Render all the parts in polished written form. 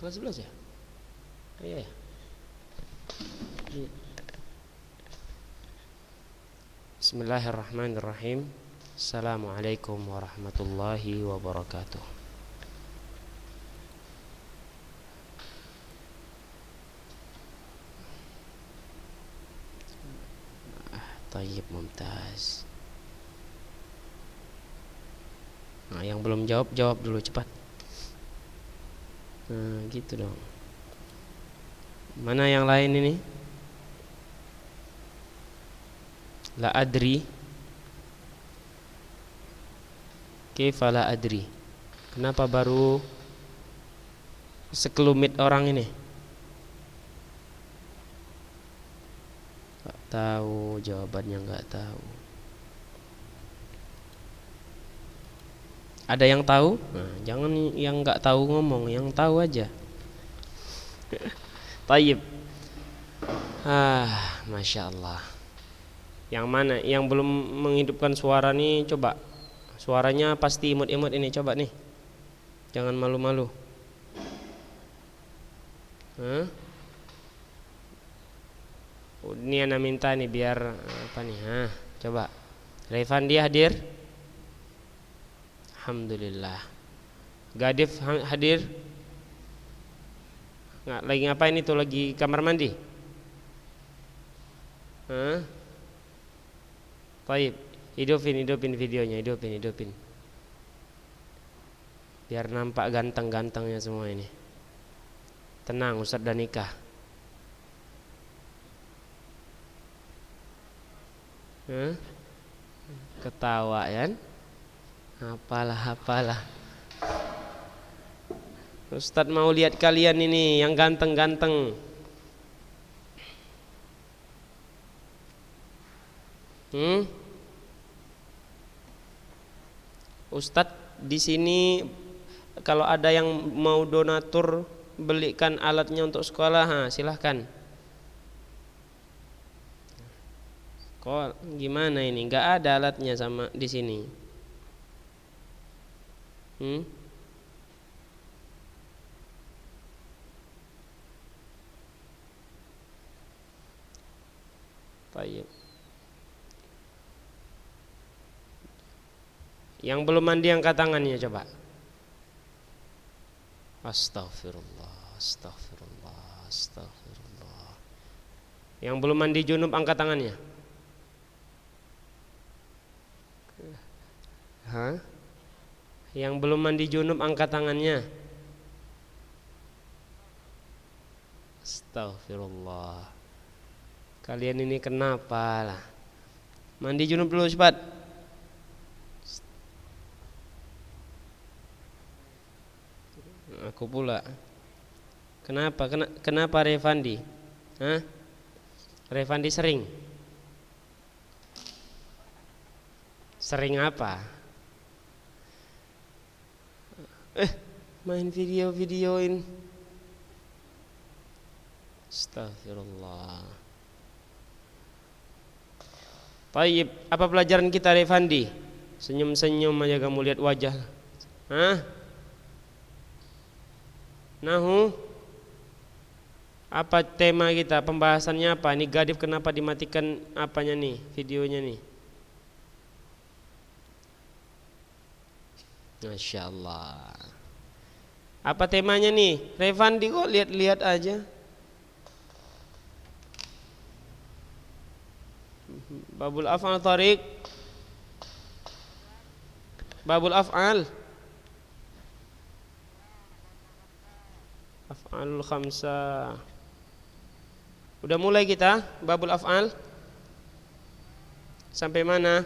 Kelas 11 ya? Iya ya. Bismillahirrahmanirrahim. Assalamualaikum warahmatullahi wabarakatuh. Tayyib, mumtaz. Nah, yang belum jawab, jawab dulu cepat. Nah, gitu dong. Mana yang lain ini? La adri. Kaifa la adri? Kenapa baru sekelumit orang ini? Gak tahu, jawabannya gak tahu. Ada yang tahu? Nah, jangan yang gak tahu ngomong, yang tahu aja. Tayyib. Masya Allah. Yang mana? Yang belum menghidupkan suara nih, coba. Suaranya pasti imut-imut ini, coba nih. Jangan malu-malu. Ini Ana minta nih biar apa nih? Coba. Revandi hadir? Alhamdulillah. Gadif hadir? Nggak, lagi ngapain itu? Lagi kamar mandi? Baik, hidupin videonya, hidupin. Biar nampak ganteng-gantengnya semua ini. Tenang, Ustadz dan nikah. Ketawa kan? Apalah. Ustadz mau lihat kalian ini yang ganteng-ganteng. Ustadz di sini kalau ada yang mau donatur belikan alatnya untuk sekolah, silahkan. Kok gimana ini? Nggak ada alatnya sama di sini. Baik. Yang belum mandi angkat tangannya coba. Astaghfirullah. Yang belum mandi junub angkat tangannya. Yang belum mandi junub angkat tangannya. Astaghfirullah. Kalian ini kenapa lah? Mandi junub dulu cepat. Aku pula. Kenapa Revandi? Revandi sering apa? Main videoin. Astagfirullah. Tayyib, apa pelajaran kita Revandi? Senyum-senyum aja kamu lihat wajah. Nahu. Apa tema kita? Pembahasannya apa? Ini Gadif kenapa dimatikan apanya nih? Videonya nih. Masya Allah. Apa temanya nih? Revandi kok lihat-lihat aja. Babul af'al Tariq. Babul af'al. Af'alul khamsah. Udah mulai kita babul af'al. Sampai mana?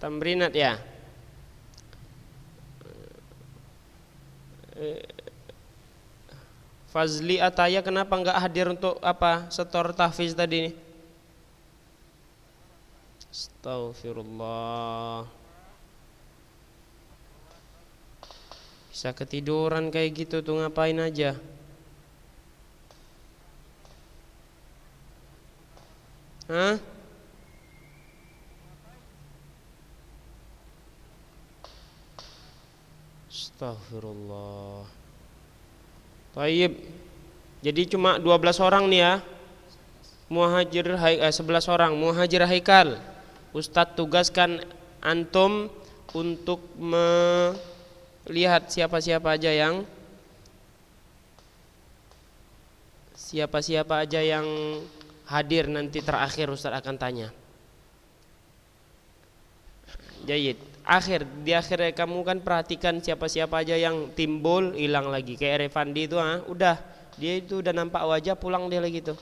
Tamrinat ya. Fazli Ataya kenapa enggak hadir untuk apa? Setor tahfiz tadi nih. Astaghfirullah. Bisa ketiduran kayak gitu tuh ngapain aja? Astagfirullah. Taib. Jadi cuma 12 orang nih ya. 11 orang muhajir haikal. Ustadz tugaskan antum untuk melihat siapa-siapa aja yang hadir nanti terakhir Ustadz akan tanya. Jayid. Di akhir kamu kan perhatikan siapa-siapa aja yang timbul hilang lagi. Kayak Revandi itu udah dia itu udah nampak wajah pulang dia lagi tuh.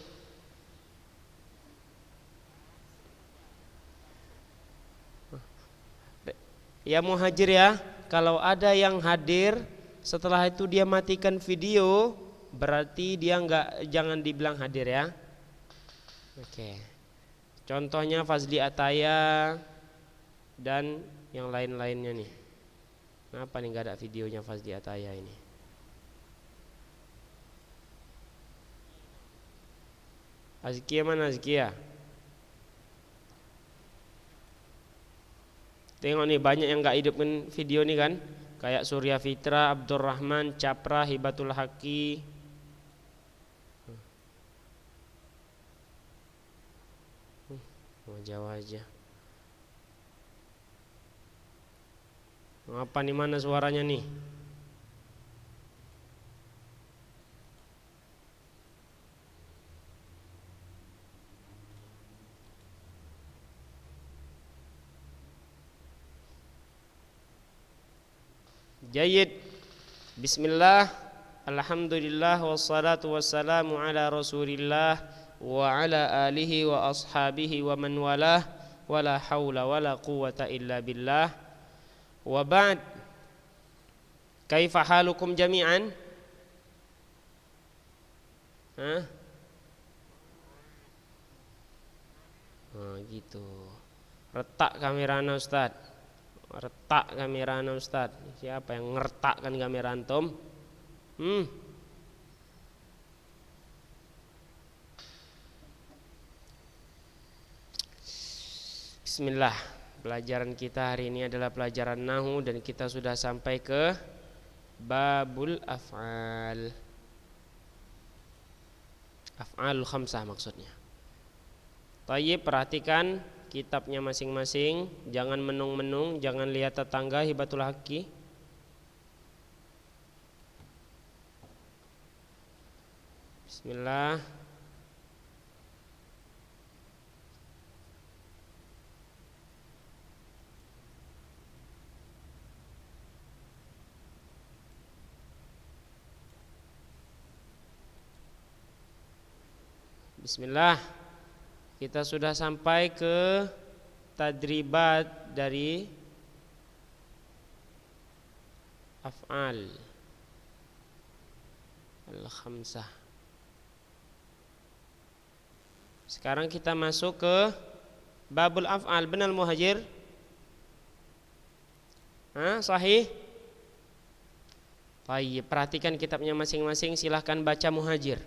Ya muhajir ya, kalau ada yang hadir setelah itu dia matikan video, berarti dia jangan dibilang hadir ya. Oke. Contohnya Fazli Ataya dan yang lain-lainnya nih. Kenapa nih nggak ada videonya Fazli Ataya ini? Azkia mana Azkia? Tengok nih banyak yang nggak hidupin video nih kan? Kayak Surya Fitra, Abdurrahman, Capra, Hibatul Haqi. Wajah-wajah. Apa nih mana suaranya nih? Jayid. Bismillah. Alhamdulillah wassalatu wassalamu ala Rasulillah wa ala alihi wa ashabihi wa man walah wala haula wala quwata illa billah. Wa ba'd. Kaifa halukum jami'an? Gitu. Retak kameranya Ustaz. Retak kameranya Ustaz. Siapa yang ngertakkan kamera antum? Bismillah. Pelajaran kita hari ini adalah pelajaran nahwu dan kita sudah sampai ke babul af'al. Af'alul khamsah maksudnya. Tayyib, perhatikan kitabnya masing-masing. Jangan menung-menung, jangan lihat tetangga. Hibatul Haqi. Bismillah. Bismillah. Kita sudah sampai ke tadribat dari af'al al-khamsah. Sekarang kita masuk ke babul af'al. Benar muhajir? Sahih? Baik, perhatikan kitabnya masing-masing. Silahkan baca muhajir.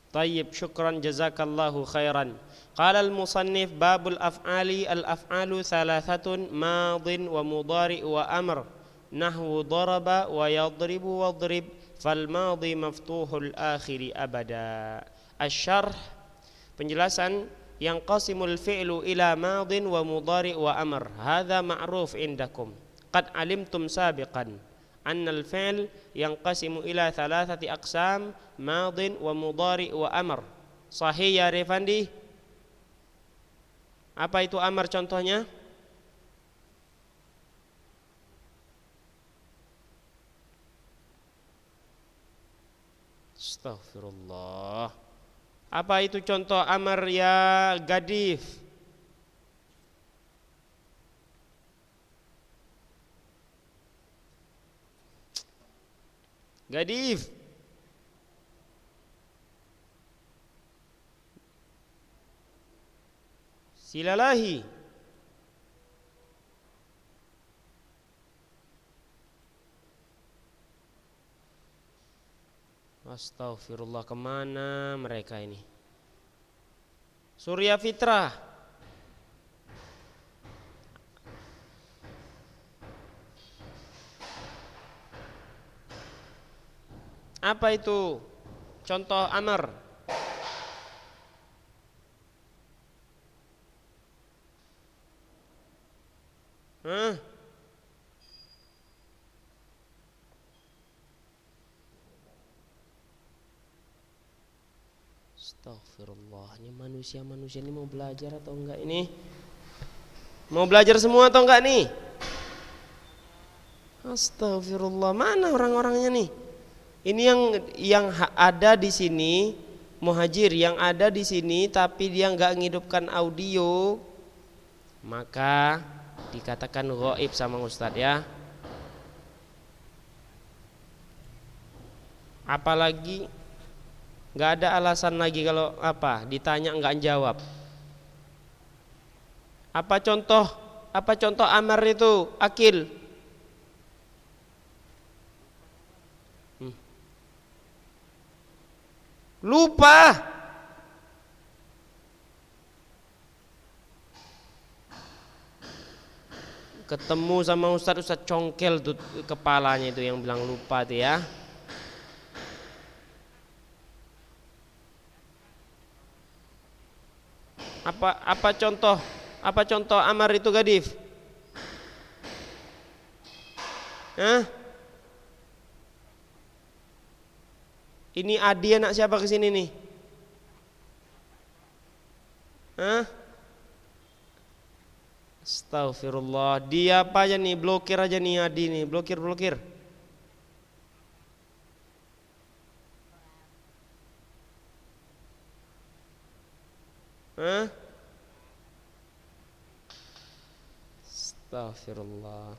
طيب شكرا جزاك الله خيرا. قال المصنف باب الأفعال. الأفعال ثلاثة ماض ومضارع وأمر نحو ضرب ويضرب واضرب فالماضي مفتوح الآخر أبدا. الشرح penjelasan yang qasimul fi'lu ila madin wa mudhari wa amr hadza ma'ruf indakum qad alimtum sabiqan annal fi'l yanqasimu ila thalathati aqsam madin wa mudhari wa amr. Sahih ya Revandi? Apa itu amr contohnya? Astaghfirullah. Apa itu contoh amr ya Gadif? Gadif. Silalahi. Astaghfirullah, kemana mereka ini? Surya Fitrah. Apa itu? Contoh amar. Hah? Astagfirullah, ini manusia-manusia ini mau belajar atau enggak ini? Mau belajar semua atau enggak nih? Astagfirullah, mana orang-orangnya nih? Ini yang ada di sini, muhajir yang ada di sini tapi dia enggak ngidupkan audio, maka dikatakan ghaib sama Ustadz ya. Apalagi nggak ada alasan lagi kalau apa ditanya nggak jawab. Apa contoh amar itu? Akil. Lupa. Ketemu sama Ustadz congkel tuh kepalanya itu yang bilang lupa tuh ya. Apa contoh amar itu Gadif? Hah? Ini Adi anak siapa kesini nih? Hah? Astaghfirullah, dia apa aja nih? Blokir aja nih Adi nih, blokir. Hah? Astaghfirullah.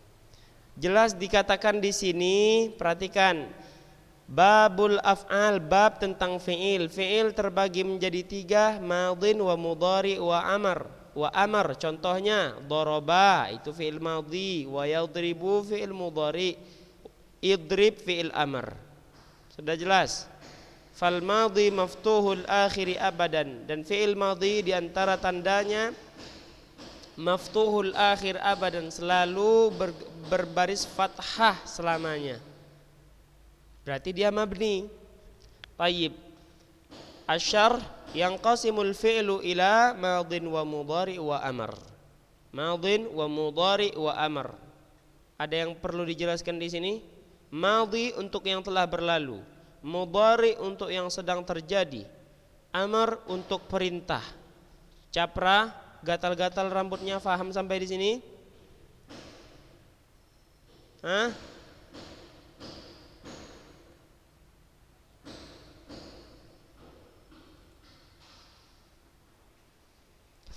Jelas dikatakan di sini, perhatikan. Babul af'al, bab tentang fi'il. Fi'il terbagi menjadi 3, madhin wa mudhari wa amar. Wa amar contohnya daraba itu fi'il madhi, wa yadribu fi'il mudhari, idrib fi'il amar. Sudah jelas? Fal madhi maftuhul akhiri abadan, dan fi'il madhi diantara tandanya maftuhul akhir abadan, selalu berbaris fathah selamanya. Berarti dia mabni. Tayyib. Asyar yang qasimul fi'lu ila madhin wa mudhari wa amar. Madhin wa mudhari wa amar. Ada yang perlu dijelaskan di sini? Madhi untuk yang telah berlalu, mudhari untuk yang sedang terjadi, amar untuk perintah. Capra, gatal-gatal rambutnya, faham sampai di sini? Hah?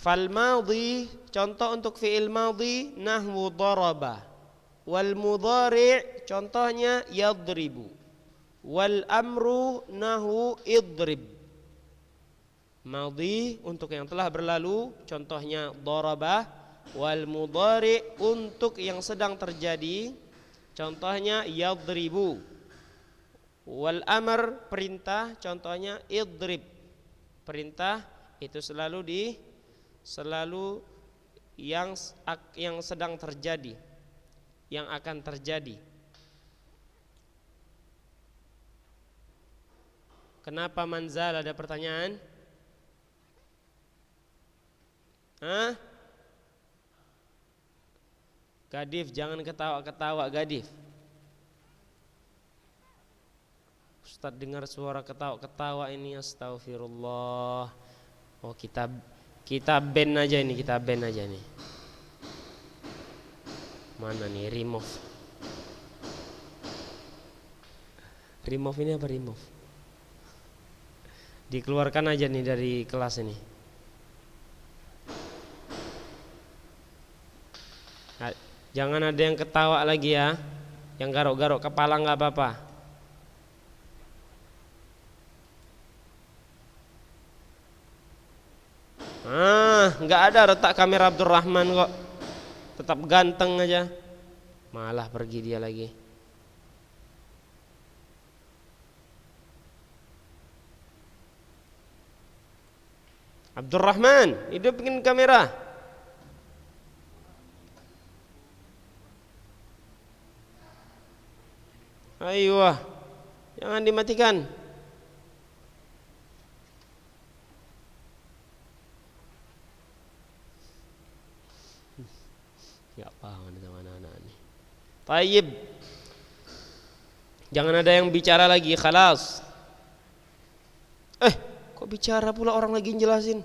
Fal madhi, contoh untuk fi'il madhi nahwu daraba. Wal mudhari' contohnya yadribu. Wal amru nahwu idrib. Madhi untuk yang telah berlalu, contohnya daraba. Wal mudhari' untuk yang sedang terjadi, contohnya yadribu. Wal amr perintah, contohnya idrib. Perintah itu selalu yang sedang terjadi, yang akan terjadi. Kenapa manzal? Ada pertanyaan? Hah? Gadif, jangan ketawa-ketawa Gadif. Ustaz dengar suara ketawa-ketawa ini, astagfirullah. Oh, kita ban aja nih. Mana nih remove? Remove ini apa remove? Dikeluarkan aja nih dari kelas ini. Jangan ada yang ketawa lagi ya. Yang garuk-garuk kepala nggak apa-apa. nggak ada retak kamera Abdurrahman kok. Tetap ganteng aja. Malah pergi dia lagi. Abdurrahman, hidupin kamera. Ayo, jangan dimatikan. Ya paham sama anak-anak ini. Tayyib. Jangan ada yang bicara lagi, khalas. Kok bicara pula orang lagi jelasin?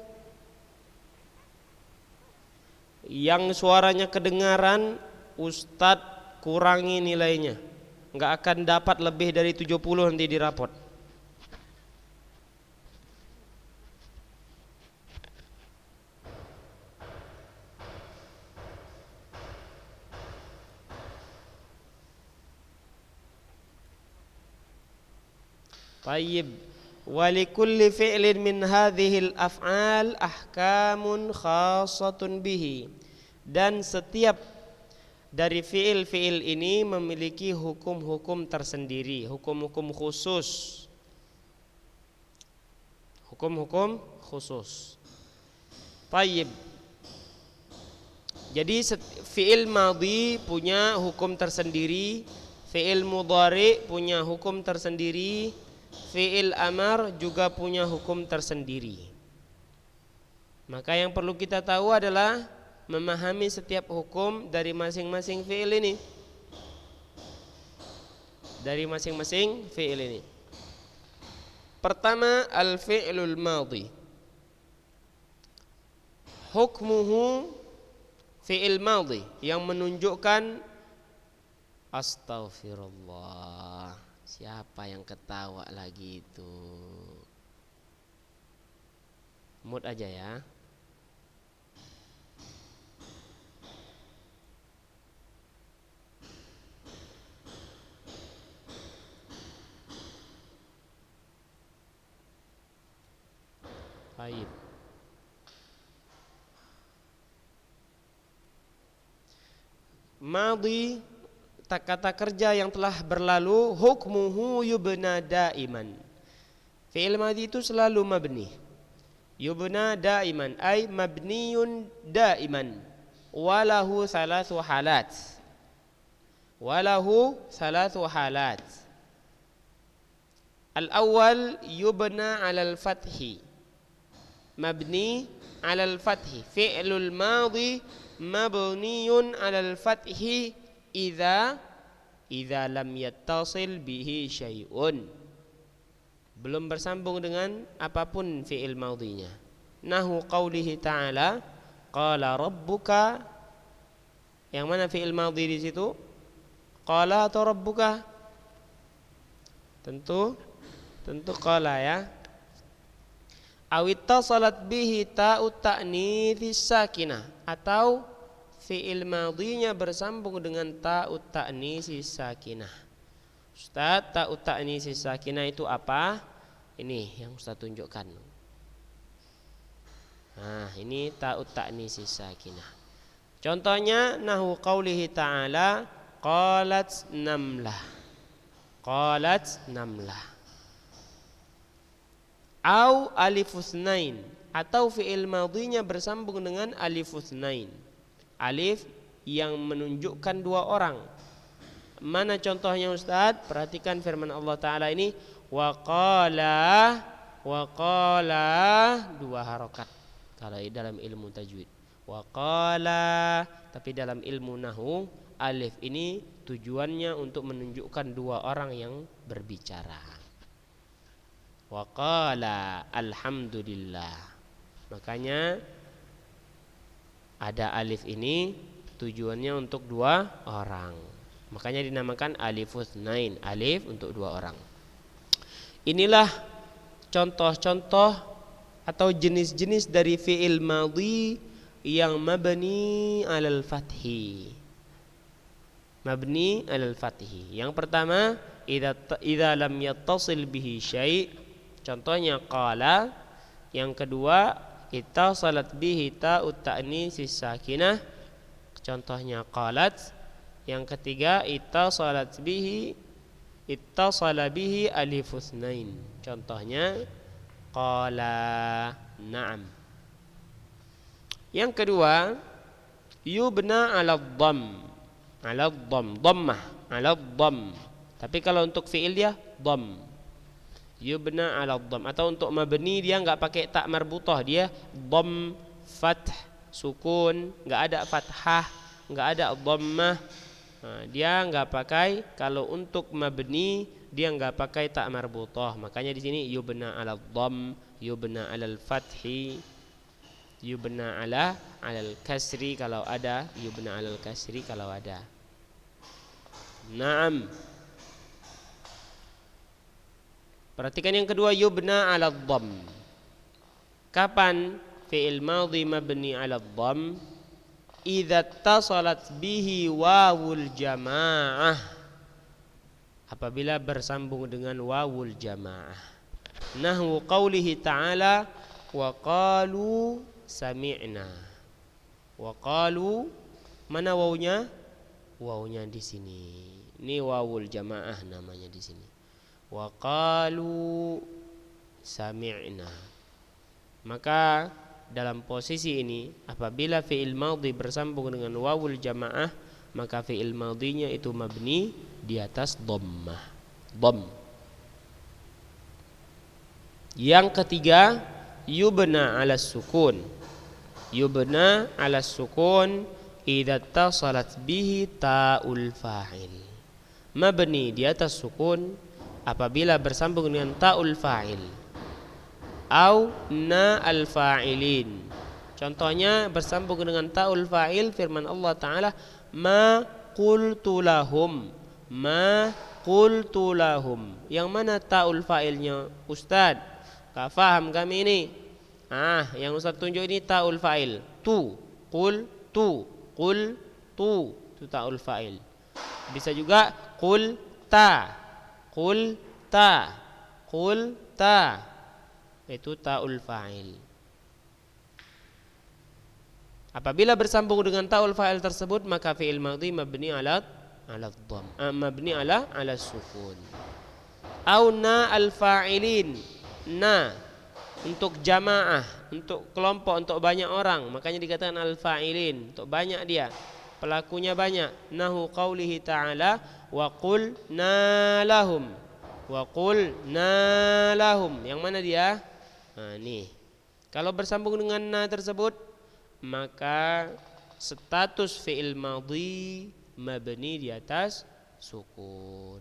Yang suaranya kedengaran, Ustadz kurangi nilainya. Nggak akan dapat lebih dari 70 nanti di rapot. Tayyib. Walikulli fi'lin min hadhil af'al ahkamun khassatun bihi. Dan setiap dari fi'il-fi'il ini memiliki hukum-hukum tersendiri, hukum-hukum khusus. Hukum-hukum khusus. Tayyib. Jadi fi'il madhi punya hukum tersendiri, fi'il mudhari punya hukum tersendiri, fi'il amar juga punya hukum tersendiri. Maka yang perlu kita tahu adalah memahami setiap hukum dari masing-masing fi'il ini. Dari masing-masing fi'il ini. Pertama, al-fi'lul madhi. Hukmuhu fi'il madhi yang menunjukkan astaghfirullah. Siapa yang ketawa lagi itu? Mute aja ya. Baik. Madhi, kata kerja yang telah berlalu, hukmuhu yubna daiman. Fi'il madhi itu selalu mabni. Yubna daiman ay mabniyun daiman. Walahu thalathu halat. Walahu thalathu halat. Al-awwal yubna 'ala al-fathi. Mabni 'ala al-fathi. Fi'lul madhi mabniyun 'ala al-fathi idza lam yattasil bihi syai'un. Belum bersambung dengan apapun fi'il madhinya. Nahu qaulihi ta'ala qala rabbuka. Yang mana fi'il madhi di situ? Qala atau rabbuka? Tentu qala ya. Awittasalat bihi ta'ut ta'nitsis sakinah, atau fi'il madhinya bersambung dengan ta'ut ta'nitsis sakinah. Ustaz, ta'ut ta'nitsis sakinah itu apa? Ini yang Ustaz tunjukkan. Nah, ini ta'ut ta'nitsis sakinah. Contohnya nahu qaulihi ta'ala qalat namlah. Qalat namlah. Au alifusnain, atau fi'il madhinya bersambung dengan alifusnain. Alif yang menunjukkan dua orang. Mana contohnya Ustaz? Perhatikan firman Allah Ta'ala ini. Wa qala dua harokat kalau dalam ilmu tajwid. Wa qala, tapi dalam ilmu nahwu alif ini tujuannya untuk menunjukkan dua orang yang berbicara. Wa qala alhamdulillah. Makanya ada alif ini tujuannya untuk dua orang. Makanya dinamakan alifus nain, alif untuk dua orang. Inilah contoh-contoh atau jenis-jenis dari fi'il madhi yang mabni 'alal fathi. Mabni 'alal fathi. Yang pertama, idza lam yattasil bihi syai'. Contohnya qala. Yang kedua ittasalat bihi ta'ut ta'nitsis sakinah, contohnya qalat. Yang ketiga ittasala bihi alifus nain, contohnya qala. Na'am. Yang kedua yubna 'ala dhammah, 'ala dhamm. Tapi kalau untuk fi'il dia dhamm. Yubna 'ala dhamm. Atau untuk mabni dia enggak pakai ta marbutah, dia dhamm, fath, sukun, enggak ada fathah, enggak ada dhammah. Dia enggak pakai. Kalau untuk mabni dia enggak pakai ta marbutah. Makanya di sini yubna 'ala dhamm, yubna 'alal fathi, yubna 'alal kasri kalau ada, yubna 'alal kasri kalau ada. Naam. Perhatikan yang kedua yubna 'ala dhamm. Kapan fi'il madhi mabni 'ala dhamm? Idza tasalat bihi wawul jamaah, apabila bersambung dengan wawul jamaah. Nahwu qaulihi ta'ala wa qalu sami'na. Wa qalu, mana wawunya? Wawunya di sini. Ini wawul jamaah namanya di sini. Wa qalu sami'na. Maka dalam posisi ini apabila fi'il madhi bersambung dengan wawul jamaah, maka fi'il madhinya itu mabni di atas dhammah. Dhamm. Yang ketiga yubna 'ala sukun. Yubna 'ala sukun idza tasalat bihi ta'ul fa'il. Mabni di atas sukun apabila bersambung dengan ta'ul fa'il au na al-fa'ilin. Contohnya bersambung dengan ta'ul fa'il firman Allah Ta'ala ma qultu lahum, ma qultu lahum. Yang mana ta'ul fa'ilnya Ustaz? Gak faham kami ini. Yang Ustaz tunjuk ini ta'ul fa'il. Tu, qul tu, qul tu, itu ta'ul fa'il. Bisa juga qul ta, qul ta, qul ta, itu ta'ul fa'il. Apabila bersambung dengan ta'ul fa'il tersebut, maka fi'il madhi mabni 'ala dhamm, mabni 'ala sukun. Au na al-fa'ilin. Na untuk jamaah, untuk kelompok, untuk banyak orang, makanya dikatakan al-fa'ilin, untuk banyak dia, pelakunya banyak. Nahu qaulihi ta'ala wa qul na lahum, wa qul na lahum. Yang mana dia? Nih. Kalau bersambung dengan na tersebut, maka status fi'il madhi mabni di atas sukun.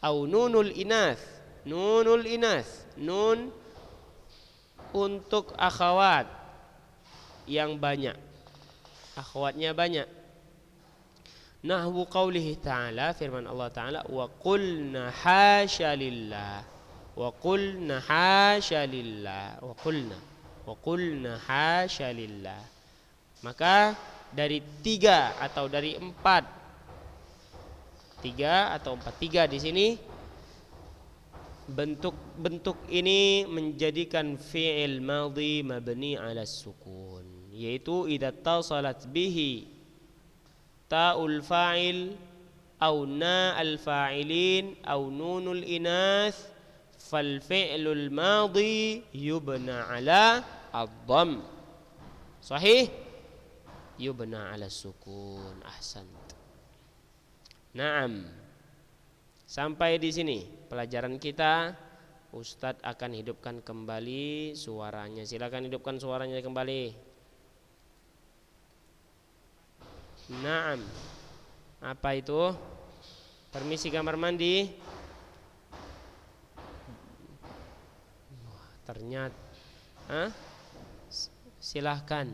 Au nunul inath. Nunul inath, nun untuk akhwat yang banyak, akhwatnya banyak. Nahwu qaulihi ta'ala, firman Allah Ta'ala wa qulna hasya lillah, wa qulna hasya lillah, wa qulna hasya lillah. Maka dari 3 atau dari 4, 3 atau 4, 3 di sini bentuk ini menjadikan fi'il madhi mabni 'ala sukun, yaitu idza tasalat bihi ta'ul fa'il au na al-fa'ilin au nunul inath fal fi'lul madhi yubna 'ala ad-dhamm. Sahih? Yubna 'ala sukun. Ahsant. Naam. Sampai di sini pelajaran kita. Ustadz akan hidupkan kembali suaranya. Silakan hidupkan suaranya kembali. Naam. Apa itu? Permisi kamar mandi. Ternyata silahkan.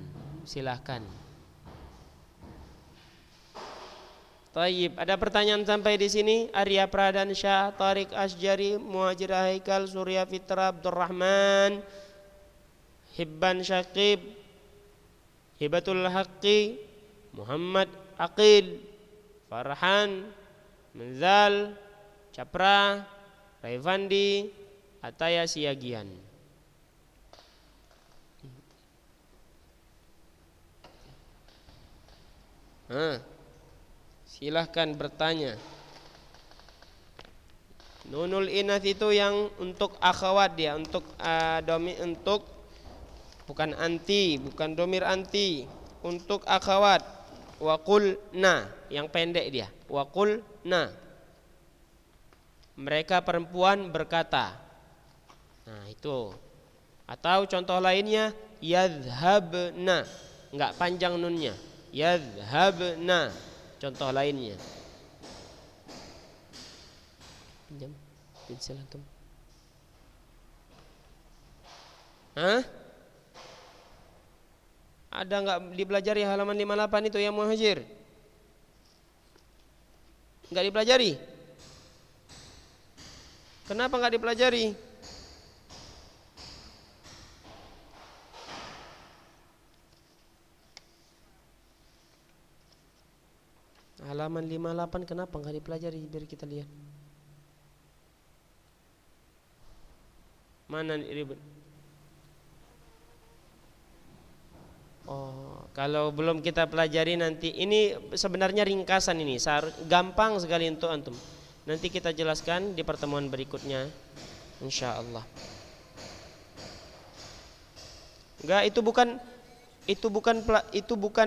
Tayyib, ada pertanyaan sampai di sini? Arya Pradansyah, Tariq Asjari, Muhajir Haikal, Surya Fitra, Abdurrahman, Hibban Syakib, Hibatul Haqqi, Muhammad Aqil, Farhan, Menzal, Capra, Raifandi, Ataya Siagian. Silahkan bertanya. Nunul inath itu yang untuk akhwat dia, untuk untuk bukan anti, bukan domir anti, untuk akhwat. Wa qulna, yang pendek dia. Wa qulna. Mereka perempuan berkata. Nah, itu. Atau contoh lainnya yadhhabna, enggak panjang nunnya. Yadhhabna. Contoh lainnya. Pinjam pensil antum. Ada enggak dipelajari halaman 58 itu yang muhajir? Enggak dipelajari? Kenapa enggak dipelajari? Halaman 58 kenapa enggak dipelajari? Biar kita lihat. Mana ribet? Oh, kalau belum kita pelajari nanti, ini sebenarnya ringkasan ini, gampang sekali untuk antum. Nanti kita jelaskan di pertemuan berikutnya, insyaallah. Enggak, itu bukan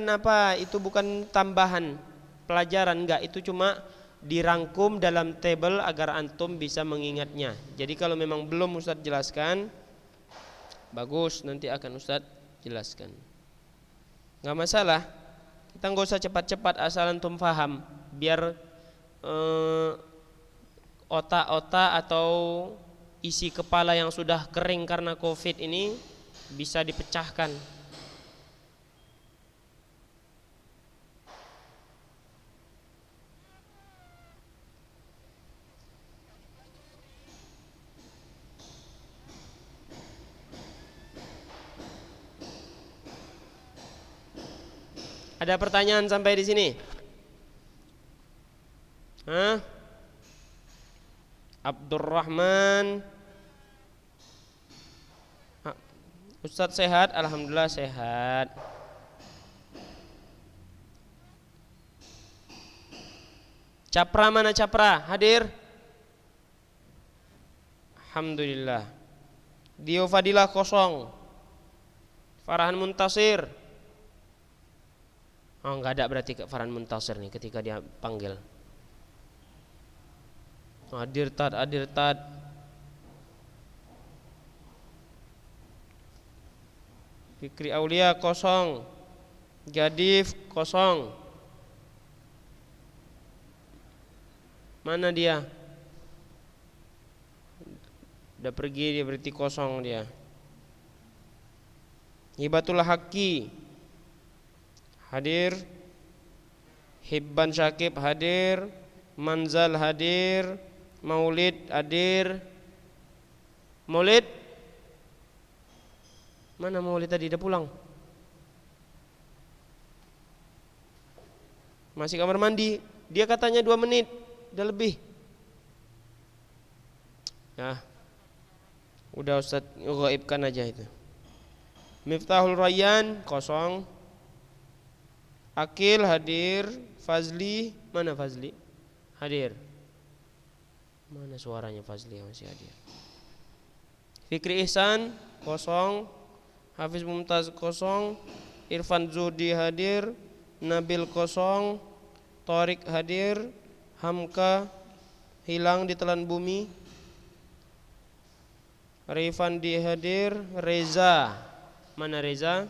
tambahan pelajaran, enggak, itu cuma dirangkum dalam tabel agar antum bisa mengingatnya. Jadi kalau memang belum Ustadz jelaskan, bagus, nanti akan Ustadz jelaskan. Enggak masalah. Kita enggak usah cepat-cepat asal antum paham, biar otak-otak atau isi kepala yang sudah kering karena Covid ini bisa dipecahkan. Ada pertanyaan sampai di sini? Abdurrahman. Ustadz sehat? Alhamdulillah sehat. Capra mana Capra? Hadir? Alhamdulillah. Dio Fadilah kosong. Farhan Muntasir. Oh, enggak ada berarti Farhan Muntasir nih ketika dia panggil. Hadir tad. Fikri Aulia kosong. Gadif kosong. Mana dia? Udah pergi dia, berarti kosong dia. Hibatul Haqqi hadir. Hibban Syakib hadir. Manzal hadir. Maulid hadir. Maulid? Mana Maulid tadi? Udah pulang? Masih kamar mandi. Dia katanya 2 menit. Udah lebih. Ya. Udah Ustaz gaibkan aja itu. Miftahul Rayyan kosong. Akil hadir. Fazli, mana Fazli? Hadir. Mana suaranya Fazli yang masih hadir? Fikri Ihsan kosong. Hafiz Mumtaz kosong. Irfan Zudi hadir. Nabil kosong. Tariq hadir. Hamka hilang di telan bumi. Rifandi hadir. Reza, mana Reza?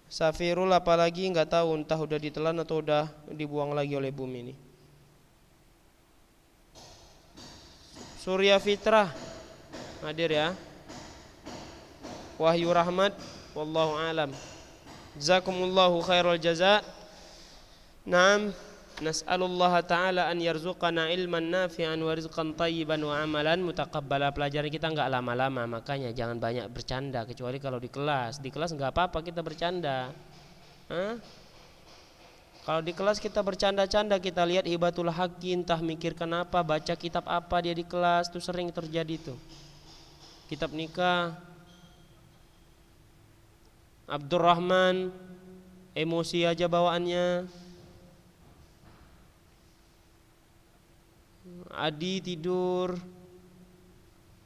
Safirul apalagi enggak tahu, entah udah ditelan atau udah dibuang lagi oleh bumi ini. Surya Fitrah hadir ya. Wahyu Rahmat, wallahu alam. Jazakumullahu khairal jaza. Naam, nas'alullah ta'ala an yarzuqana ilman nafi'an wa rizqan tayyiban wa amalan mutaqabbala. Pelajaran kita enggak lama-lama, makanya jangan banyak bercanda kecuali kalau di kelas. Di kelas enggak apa-apa kita bercanda. Kalau di kelas kita bercanda-canda, kita lihat Hibatul Haqqi entah mikirkan apa, baca kitab apa dia di kelas, itu sering terjadi tuh. Kitab nikah. Abdurrahman emosi aja bawaannya. Adi tidur,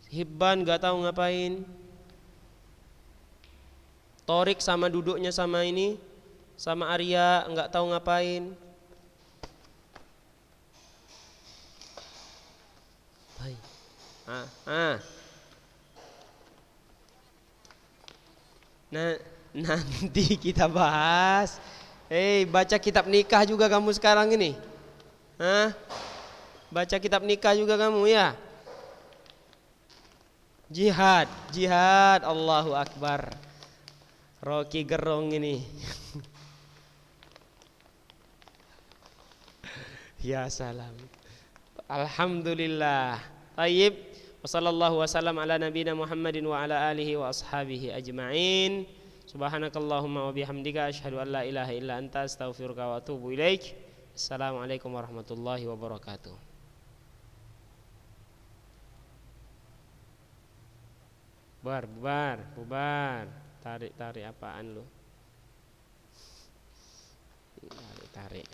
Hibban gak tahu ngapain, Torik sama duduknya sama ini, sama Arya nggak tahu ngapain. Baik. Nah, nanti kita bahas. Baca kitab nikah juga kamu sekarang ini. Baca kitab nikah juga kamu ya. Jihad, jihad, Allahu Akbar. Rocky Gerung ini. Ya salam. Alhamdulillah. Tayyib. Wassallallahu wasallam ala nabiyina Muhammadin wa ala alihi wa ashabihi ajma'in. Subhanakallahumma wa bihamdika asyhadu an la ilaha illa anta astaghfiruka wa atubu ilaik. Assalamualaikum warahmatullahi wabarakatuh. Bubar. Tarik apaan lu? Tarik.